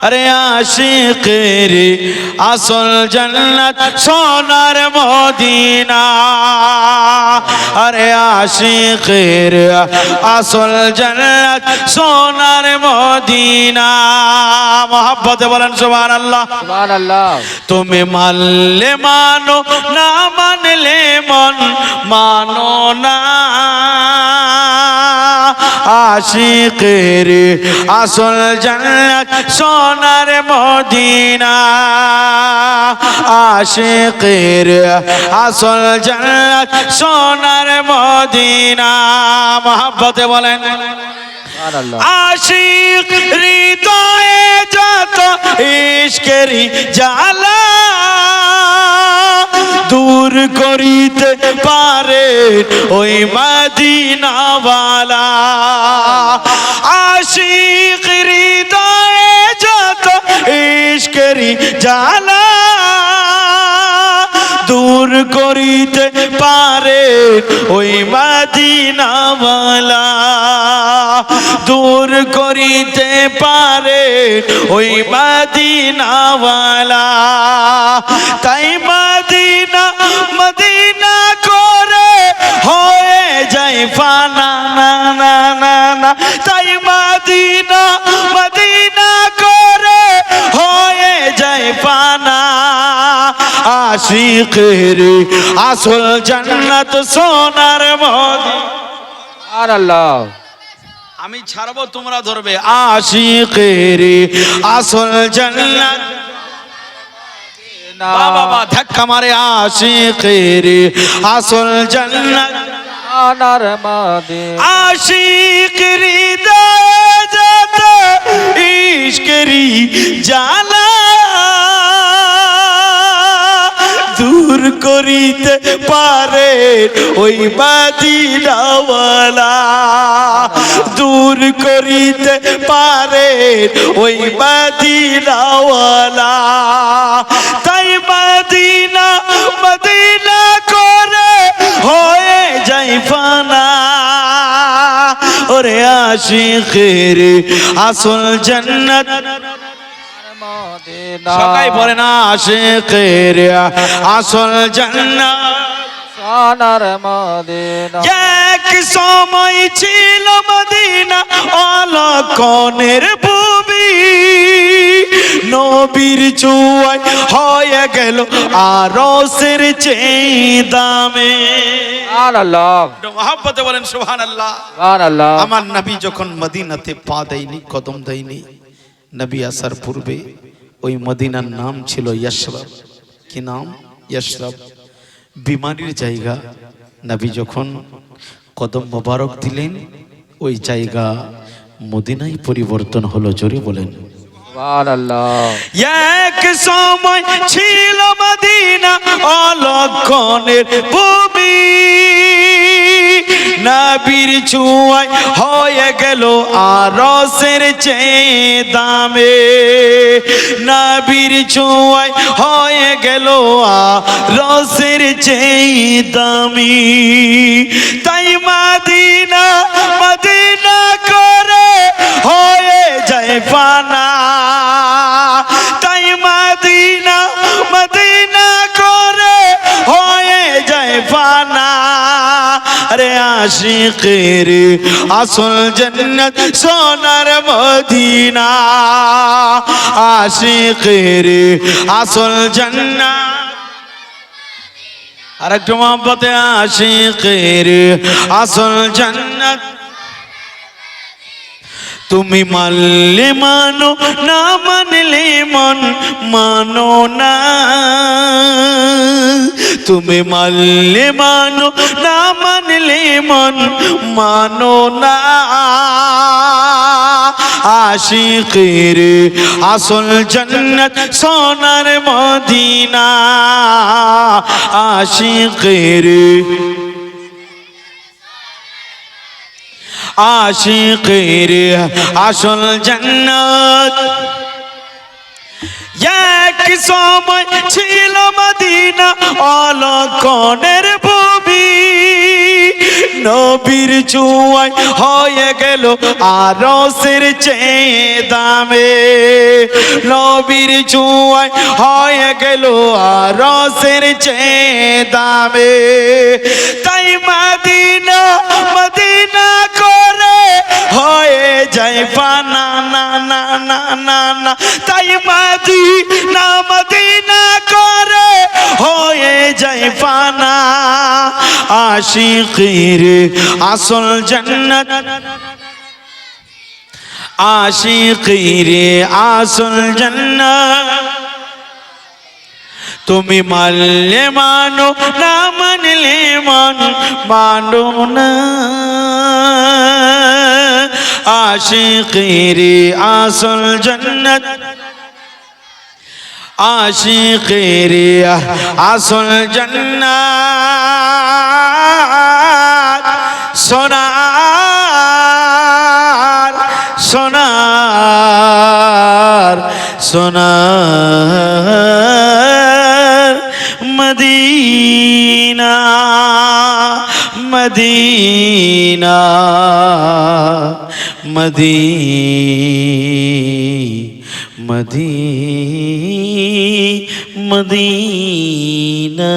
अरे आशिक़ेर আসল জান্নাত সোনার মদিনা अरे आशिक़ेर আসল জান্নাত সোনার মদিনা मोहब्बत बोलें सुभान अल्लाह सुभान अल्लाह तुम्हें मानले मानो ना मानले मन मानो ना आशिक़ेर আসল জান্নাত সোনার মদিনা आशिक़ेर আসল জান্নাত সোনার মদিনা मोहब्बत बोलें सुभान अल्लाह आशिक हृदये যত ইশকেরি জ্বালা दूर करिते पारे ओई मदीनावाला आशिक हृदये যত ইশকেরি জ্বালা दूर करिते पारे ओई मदीनावाला दूर करिते पारे ओई मदीनावाला ताई मदीना मदीना करे होए जाए फाना ना ना ना ना ताई मदीना मदीना करे होए जाए फाना आशिक़ेर আসল জান্নাত সোনার মদিনা सुभान अल्लाह আমি ছাড়বো তোমরা ধরবে आशिक़ेर আসল জান্নাত বাবা ধাক্কা মারে आशिक़ेर আসল জান্নাত সোনার মদিনা आशिक হৃদয়ে যত ইশকেরি জ্বালা दूर करिते पारे ओई मदीनावाला दूर करिते पारे ओई मदीनावाला ताई मदीना मदीना करे होए जाए फाना ओरे आशिक़ेर আসল জান্নাত সবাই বলে না আশিक़ের আসল জান্নাত সোনার মদিনা এক সময় ছিল মদিনা অলক্ষণের ভূমি নবীর চুয়ায় হয়ে গেল আরশের চেয়ে দামে सुभान अल्लाह मोहब्बत बोलें सुभान अल्लाह सुभान अल्लाह আমার নবী যখন মদিনাতে পা দেয়নি কদম দেয়নি নবী আসার পূর্বে ওই মদিনার নাম ছিল ইয়াসরব কি নাম ইয়াসরব বিমারির জায়গা নবী যখন কদম মোবারক দিলেন ওই জায়গা মদিনায় পরিবর্তন হলো জোরে বলেন सुभान अल्लाह এক সময় ছিল মদিনা অলক্ষণের ভূমি নবীর চুয়ায় হয়ে গেল আরশের চেয়ে দামে নবীর চুয়ায় হয়ে গেল আরশের চেয়ে দামি তাই মদিনা মদিনা করে হয়ে যায় ফানা তাই মদিনা মদিনা করে হয়ে যায় ফানা अरे आशिक़ेर আসল জান্নাত সোনার মদিনা आशिक़ेर আসল জান্নাত আরেকটু মোহব্বতে आशिक़ेर আসল জান্নাত তুমি মানলে মানো না মানলে মন মানো না তুমি মানলে মানো না মানলে মন মানো না আশিक़ের আসল জান্নাত সোনার মদিনা আশিक़ের आशिक़ेर আসল জান্নাত এক সময় ছিল মদিনা অলক্ষণের ভূমি নবীর ছোঁয়ায় হয়ে গেল আরশের চেয়ে দামে নবীর ছোঁয়ায় হয়ে গেল আরশের চেয়ে দামে তাই মদিনা মদিনা করে হয়ে যায় ফানা না না না না না তাই মদিনা মদিনা করে হয়ে যায় ফানা আশিকের আসল জান্নাত আশিকের আসল জান্নাত তুমি মানলে মানো না মানলে মানো না আশিকের আসল জান্নাত আশিকের আসল জান্নাত সোনার সোনার সোনার মদিনা মদিনা মদিনা